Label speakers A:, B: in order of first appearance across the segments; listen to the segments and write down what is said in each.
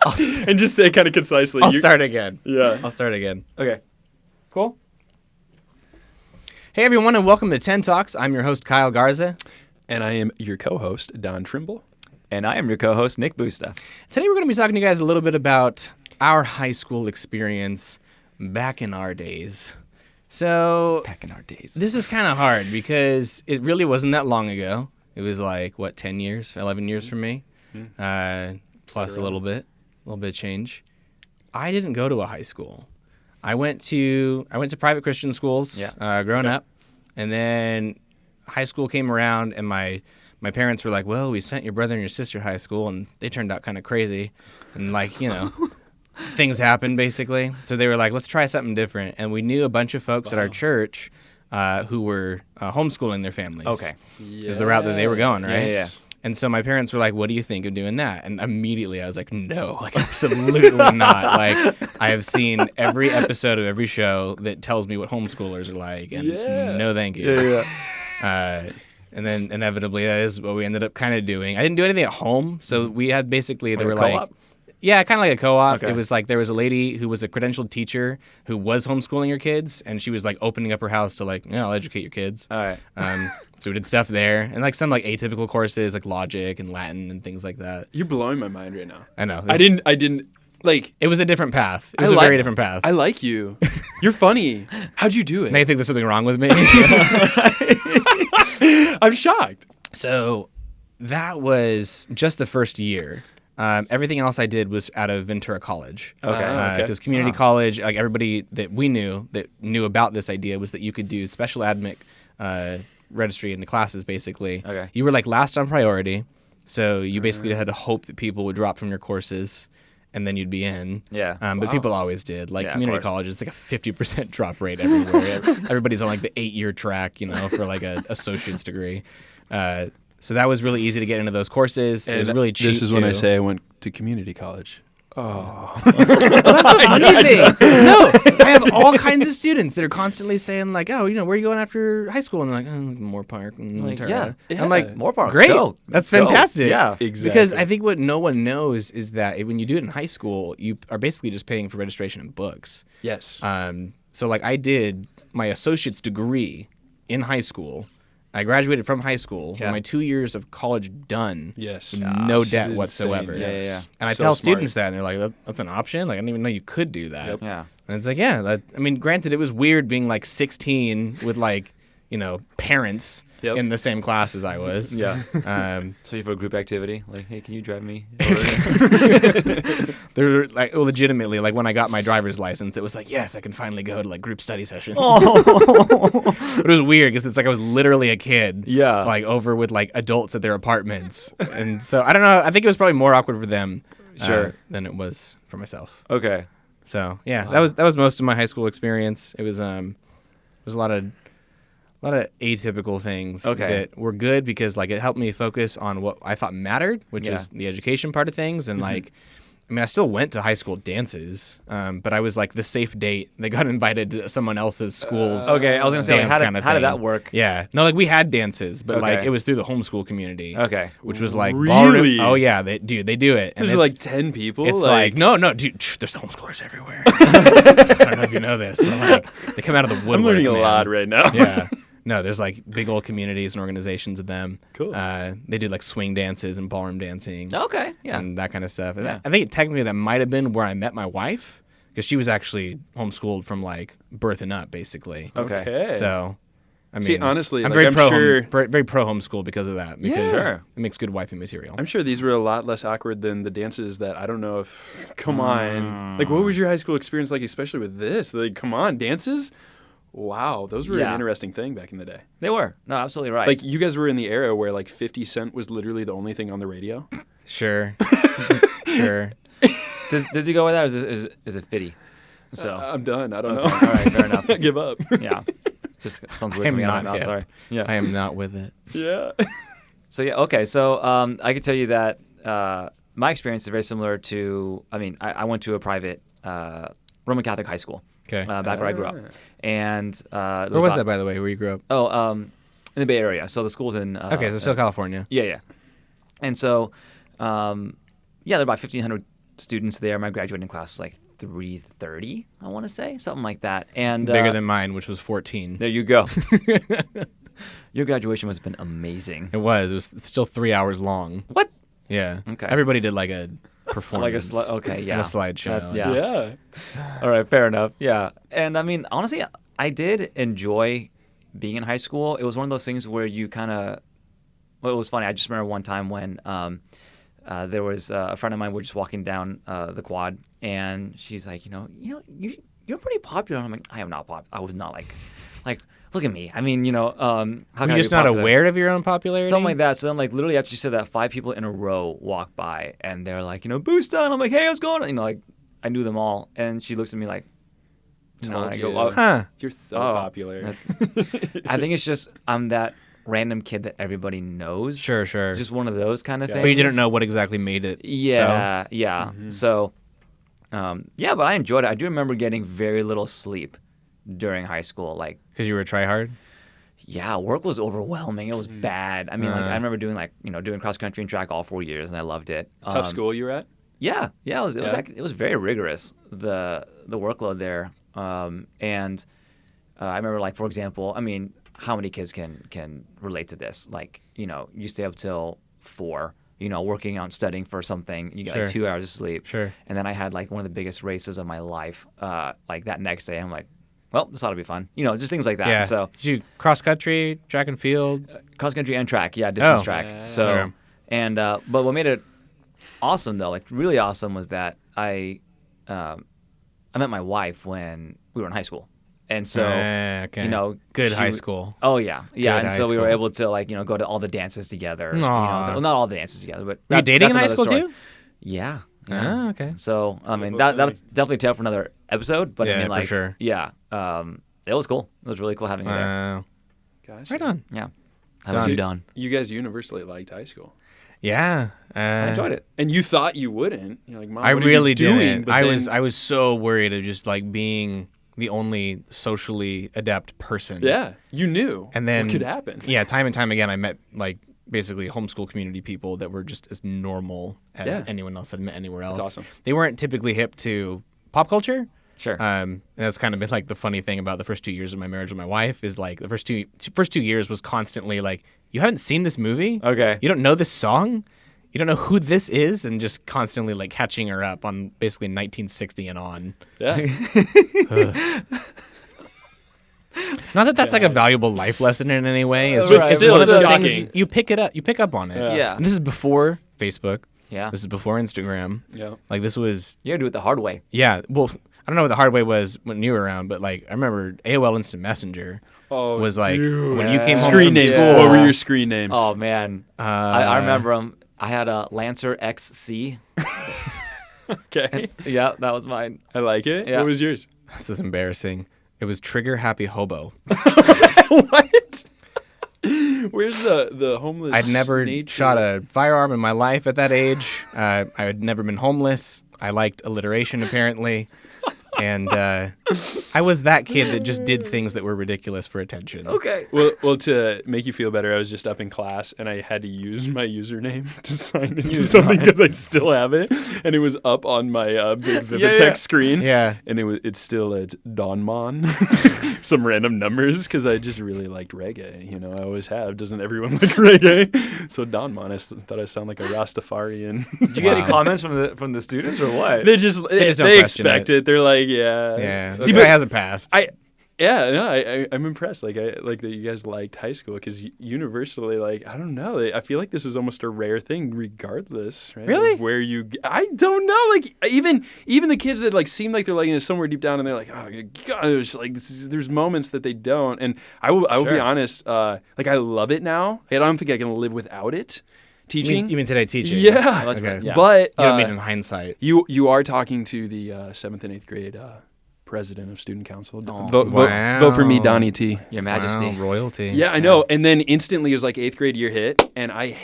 A: and just say kind of concisely.
B: I'll start again.
A: Yeah.
B: I'll start again.
A: Okay.
B: Cool. Hey, everyone, and welcome to 10 Talks. I'm your host, Kyle Garza.
A: And I am your co-host, Don Trimble.
C: And I am your co-host, Nick Busta.
B: Today, we're going to be talking to you guys a little bit about our high school experience back in our days. So,
C: Back in our days.
B: this is kind of hard because it really wasn't that long ago. It was like, 10 years, 11 years from me, plus a little bit of change. I didn't go to a high school. I went to private Christian schools growing up, and then high school came around, and my parents were like, well, we sent your brother and your sister to high school, and they turned out kind of crazy, and things happened basically. So they were like, let's try something different, and we knew a bunch of folks at our church who were homeschooling their families.
C: Okay.
B: Is the route that they were going, right?
C: Yeah.
B: And so my parents were like, what do you think of doing that? And immediately I was like, no, absolutely not. I have seen every episode of every show that tells me what homeschoolers are like, and no thank you. And then inevitably that is what we ended up kind of doing. I didn't do anything at home, so we had basically, they were
C: co-op?
B: Yeah, kind of like a co-op.
C: Okay.
B: It was like there was a lady who was a credentialed teacher who was homeschooling her kids, and she was opening up her house to I'll educate your kids.
C: All right.
B: So we did stuff there, and some atypical courses like logic and Latin and things like that.
A: You're blowing my mind right now.
B: I know.
A: I didn't like.
B: It was a different path. It was a very different path.
A: I like you. You're funny. How'd you do it?
B: Now you think there's something wrong with me?
A: I'm shocked.
B: So that was just the first year. Everything else I did was out of Ventura College.
C: Okay.
B: Because community college, everybody that we knew that knew about this idea was that you could do special admit registry in the classes, basically.
C: Okay.
B: You were last on priority, so you basically had to hope that people would drop from your courses, and then you'd be in.
C: Yeah.
B: But people always did. Community
C: course.
B: college, it's a 50% drop rate everywhere. Everybody's on the 8-year track, for a associate's degree. So that was really easy to get into those courses. It was really cheap.
A: This is when I
B: too.
A: say I went to community college. Oh.
B: Well, that's the funny thing. No, I have all kinds of students that are constantly saying where are you going after high school? And they're like, Moore Park.
C: Yeah.
B: I'm like,
C: Moore Park.
B: Great.
C: Go.
B: That's
C: Go.
B: fantastic.
C: Yeah.
A: Exactly.
B: Because I think what no one knows is that when you do it in high school, you are basically just paying for registration and books.
A: Yes.
B: So I did my associate's degree in high school. I graduated from high school.
C: Yeah.
B: My 2 years of college done.
A: Yes.
B: With no
A: This
B: debt
A: is
B: whatsoever.
A: insane.
C: Yeah.
B: And I
A: So
B: tell
A: smart.
B: students that, and they're like, that's an option? I didn't even know you could do that.
C: Yeah.
B: And it's granted, it was weird being 16 with parents in the same class as I was.
C: Yeah. So you for a group activity? Hey, can you drive me?
B: They're legitimately, when I got my driver's license, it was yes, I can finally go to group study sessions. But it was weird because it's I was literally a kid.
C: Yeah.
B: Over with adults at their apartments. And so I don't know. I think it was probably more awkward for them than it was for myself.
C: Okay.
B: So yeah, that was most of my high school experience. It was a lot of atypical things that were good because it helped me focus on what I thought mattered, which is the education part of things. And I still went to high school dances, but I was the safe date. They got invited to someone else's school's
C: Okay, I was gonna say
B: dance kind of
C: how did
B: thing.
C: that work?
B: Yeah, no, we had dances, but
C: Okay.
B: it was through the homeschool community.
C: Okay.
B: Which was
A: Really?
B: ballroom. Oh yeah, they do it. And
A: There's
B: it's
A: 10 people.
B: it's no, dude. There's homeschoolers everywhere. I don't know if you know this, but they come out of the woodwork.
A: I'm learning a
B: man.
A: lot right now.
B: Yeah. No, there's big old communities and organizations of them.
A: Cool.
B: They do swing dances and ballroom dancing.
C: Okay. Yeah.
B: And that kind of stuff. And
C: Yeah.
B: I think technically that might have been where I met my wife because she was actually homeschooled from birth and up, basically.
C: Okay.
B: So, I mean,
A: See, honestly,
B: I'm
A: like,
B: very
A: I'm
B: pro
A: sure-
B: very pro homeschool because of that. Because
C: Yeah. Sure.
B: it makes good wifey material.
A: I'm sure these were a lot less awkward than the dances that I don't know if. Come on. What was your high school experience like, especially with this? Come on, dances? Wow, those were an
C: Yeah.
A: interesting thing back in the day.
C: They were. No, absolutely right.
A: You guys were in the era where 50 Cent was literally the only thing on the radio.
B: Sure. Sure.
C: Does he go with that, or is it Fitty? So
A: I'm done. I don't
C: Okay.
A: know.
C: All right, fair enough.
A: I give up.
C: Yeah. Just sounds weird
B: I am
C: for me.
B: not
C: I'm
B: hip.
C: sorry. Yeah.
B: I am not with it.
A: Yeah.
C: So yeah, okay. So I could tell you that my experience is very similar to. I went to a private Roman Catholic high school.
B: Okay.
C: Back where I grew up, and
B: Where was that, by the way, where you grew up?
C: Oh, in the Bay Area. So the school's in.
B: Okay, so still California.
C: Yeah. And so, there are about 1,500 students there. My graduating class is like 330, I want to say, something like that. And
B: Bigger than mine, which was 14.
C: there you go. Your graduation must have been amazing.
B: It was still 3 hours long.
C: What?
B: Yeah.
C: Okay.
B: Everybody did like a performance.
C: Okay, yeah.
B: And a slideshow.
C: Yeah.
A: Yeah.
C: All right, fair enough. Yeah. And I mean, honestly, I did enjoy being in high school. It was one of those things where you kind of, well, it was funny. I just remember one time when there was a friend of mine. We were just walking down the quad, and she's like, you're pretty popular. And I'm like, I am not popular. I was not like, look at me. I mean, how can
B: You're
C: I
B: just
C: be
B: not
C: popular?
B: aware of your own popularity?
C: Something like that. So then, like, literally, after she said that, 5 people in a row walked by, and they're like, Boosta. And I'm like, hey, how's it going? Like, I knew them all, and she looks at me like, and
A: Told
C: I
A: you.
C: go, oh,
B: Huh.
A: You're so
C: Oh,
A: popular.
C: I think it's just I'm that random kid that everybody knows.
B: Sure.
C: It's just one of those kind of
A: Yeah.
C: things.
B: But you didn't know what exactly made it.
C: Yeah, yeah.
A: Mm-hmm.
C: So, yeah, but I enjoyed it. I do remember getting very little sleep during high school. Like,
B: Because you were a tryhard?
C: yeah, work was overwhelming. It was
A: Mm-hmm.
C: bad. I mean, like, I remember doing doing cross country and track all 4 years, and I loved it.
A: Tough school you were at?
C: Yeah, it was
A: Yeah.
C: it was very rigorous, the workload there. And I remember, like, for example, I mean, how many kids can relate to this? Like, you stay up till 4, working on studying for something. You get
B: Sure.
C: like 2 hours of sleep.
B: Sure.
C: And then I had like one of the biggest races of my life. Like that next day, I'm like, well, this ought to be fun. Just things like that.
B: Yeah.
C: So
B: Did you cross country, track and field?
C: cross country and track, yeah, distance
B: Oh.
C: track.
A: Yeah.
C: So
B: Okay.
C: and but what made it awesome though, like really awesome, was that I met my wife when we were in high school, and so
B: Okay. Good
C: she
B: high
C: w-
B: school.
C: Oh yeah,
B: Good
C: and
B: high
C: so we were
B: school.
C: able to like go to all the dances together.
B: Aw.
C: Well, not all the dances together, but
B: Were you dating
C: that's
B: in high
C: another
B: school
C: story.
B: too?
C: Yeah.
B: Oh, okay.
C: So I mean
A: Well,
C: that's definitely a tale for another episode. But
B: Yeah,
C: I mean,
B: for
C: like,
B: sure.
C: yeah, it was cool. It was really cool having her there.
B: Wow.
A: Gosh.
B: Right on.
C: Yeah. How was you, Don?
A: You guys universally liked high school.
B: Yeah.
C: I enjoyed it.
A: And you thought you wouldn't. You're like, Mom,
B: I
A: what are
B: really
A: you doing?
B: didn't.
A: But
B: I
A: then-
B: was so worried of just like being the only socially adept person.
A: Yeah, you knew.
B: And then
A: what could happen.
B: Yeah, time and time again, I met like basically homeschool community people that were just as normal as
A: Yeah.
B: anyone else I'd met anywhere else.
A: awesome.
B: They weren't typically hip to pop culture.
C: Sure.
B: And that's kind of been like the funny thing about the first 2 years of my marriage with my wife is like the first two years was constantly like, you haven't seen this movie?
C: Okay.
B: You don't know this song? You don't know who this is? And just constantly like catching her up on basically 1960 and on.
A: Yeah.
B: Not that that's like a valuable life lesson in any way. It's
A: But
B: just
A: still,
B: one of those
A: it's
B: things
A: shocking.
B: you pick it up. You pick up on it.
A: Yeah.
C: Yeah.
B: And this is before Facebook.
C: Yeah.
B: This is before Instagram.
A: Yeah.
B: Like this was,
C: You had to do it the hard way.
B: yeah. Well, I don't know what the hard way was when you were around, but like I remember AOL Instant Messenger
A: Oh,
B: was like
A: dude.
B: when you came home
A: Screen
B: from
A: names.
B: school.
A: What were your screen names?
C: Oh man, I remember them. I had a Lancer XC.
A: Okay.
C: Yeah, that was mine.
A: I like it.
C: Yeah.
A: What was yours?
B: This is embarrassing. It was Trigger Happy Hobo.
A: What? Where's the homeless?
B: I'd never
A: nature?
B: shot a firearm in my life at that age. I had never been homeless. I liked alliteration, apparently. And I was that kid that just did things that were ridiculous for attention.
C: Okay.
A: Well, to make you feel better, I was just up in class and I had to use my username to sign into something because I still have it, and it was up on my big Vivitex
C: yeah.
A: screen.
B: Yeah.
A: And it's Donmon, some random numbers because I just really liked reggae. I always have. Doesn't everyone like reggae? So Donmon, I thought I sound like a Rastafarian.
C: Did you get any comments from the students or what?
A: They just
B: don't
A: they
B: question
A: expect it. They're like, yeah,
B: Yeah.
A: See,
B: This
A: but
B: guy hasn't passed.
A: I'm impressed. Like I like that you guys liked high school because universally, like I don't know, I feel like this is almost a rare thing, regardless, right?
B: Really?
A: Of where I don't know. Like even the kids that like seem like they're liking it somewhere deep down, and they're like, oh gosh, like there's moments that they don't. And I will be
C: Sure.
A: honest. Like I love it now. I don't think I can live without it. Teaching.
B: You mean today teaching?
A: Yeah.
B: Okay.
C: Yeah.
A: But
B: You don't mean in hindsight.
A: you are talking to the 7th and 8th grade president of student council.
C: Oh,
A: Vote for me, Donnie T.
C: Your Majesty.
B: Wow, royalty.
A: Yeah, I know. And then instantly it was like 8th grade year hit, and I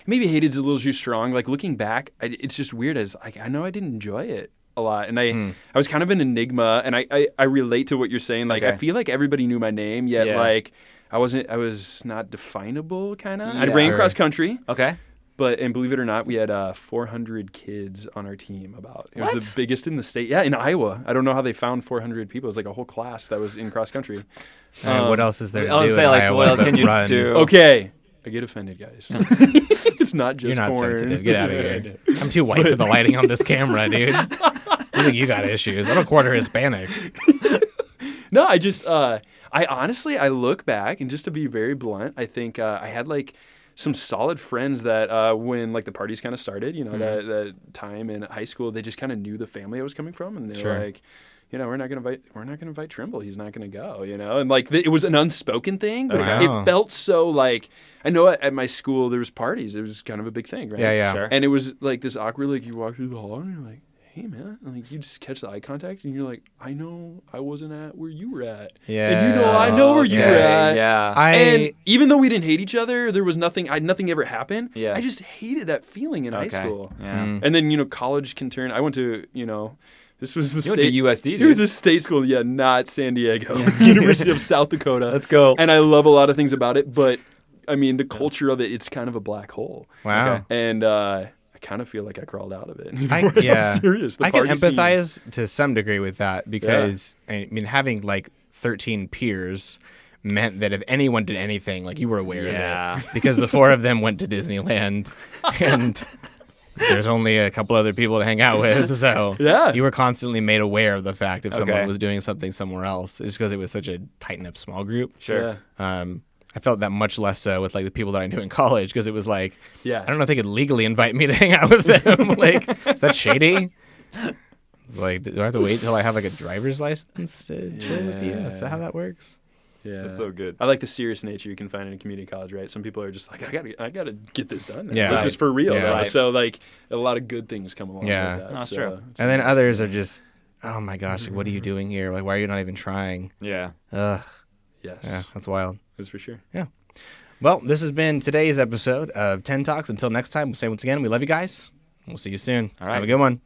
A: maybe hated's a little too strong. Like looking back, it's just weird as like I know I didn't enjoy it a lot, and I was kind of an enigma, and I relate to what you're saying. Like I
C: Okay.
A: feel like everybody knew my name, yet
C: Yeah.
A: like I was not definable kind of. I
C: Yeah.
A: ran
B: Sure.
A: cross country.
C: Okay.
A: and believe it or not, we had 400 kids on our team. It was
C: What?
A: the biggest in the state. Yeah, in Iowa. I don't know how they found 400 people. It was like a whole class that was in cross country.
B: What else is there to
C: I was
B: do
C: say,
B: in
C: like,
B: Iowa
C: what else
B: but
C: can you
B: run?
C: do?
A: Okay, I get offended, guys. It's not just
B: You're not
A: porn.
B: sensitive. Get out of here. I'm too white for the lighting on this camera, dude. You think you got issues? I'm a quarter Hispanic.
A: No, I honestly, I look back, and just to be very blunt, I think I had like some solid friends that when like the parties kind of started, that time in high school, they just kind of knew the family I was coming from, and they were like, we're not gonna invite Trimble. He's not gonna go, and like it was an unspoken thing, but it felt so like I know at my school there was parties. It was kind of a big thing, right?
B: Yeah.
C: Sure.
A: And it was like this awkward, like you walk through the hall and you're like, hey man, and like you just catch the eye contact and you're like, I know I wasn't at where you were at.
B: Yeah.
A: And I know where you were at.
C: Yeah.
A: And even though we didn't hate each other, there was nothing ever happened.
C: Yeah.
A: I just hated that feeling in high school.
C: Yeah.
A: And then, college can turn. I went to, this was the
C: You
A: state.
C: went to USD, dude.
A: It was a state school, not San Diego. University of South Dakota.
C: Let's go.
A: And I love a lot of things about it, but I mean, the culture of it, it's kind of a black hole.
B: Wow.
A: Okay. And I kind of feel like I crawled out of it.
B: Yeah.
A: I'm serious.
B: I can empathize to some degree with that because, I mean, having like 13 peers meant that if anyone did anything, like you were aware of it. Because the 4 of them went to Disneyland and there's only a couple other people to hang out with. So you were constantly made aware of the fact if someone was doing something somewhere else just because it was such a tight-knit small group.
C: Sure.
B: I felt that much less so with like the people that I knew in college because it was like,
A: I
B: don't know if they could legally invite me to hang out with them. Like, is that shady? Like, do I have to wait till I have like a driver's license to chill with you? Is that how that works?
A: Yeah,
C: that's so good.
A: I like the serious nature you can find in a community college, right? Some people are just like, I gotta get this done.
B: Yeah,
A: this is for real.
B: Yeah.
A: Right. So like, a lot of good things come along with that.
C: That's
A: so,
C: true.
B: And then others are just, oh my gosh, like, what are you doing here? Like, why are you not even trying?
C: Yeah.
B: Ugh.
A: Yes.
B: Yeah, that's wild.
A: That's for sure.
B: Yeah. Well, this has been today's episode of 10 Talks. Until next time, we'll say once again, we love you guys. We'll see you soon.
C: All right.
B: Have a good one.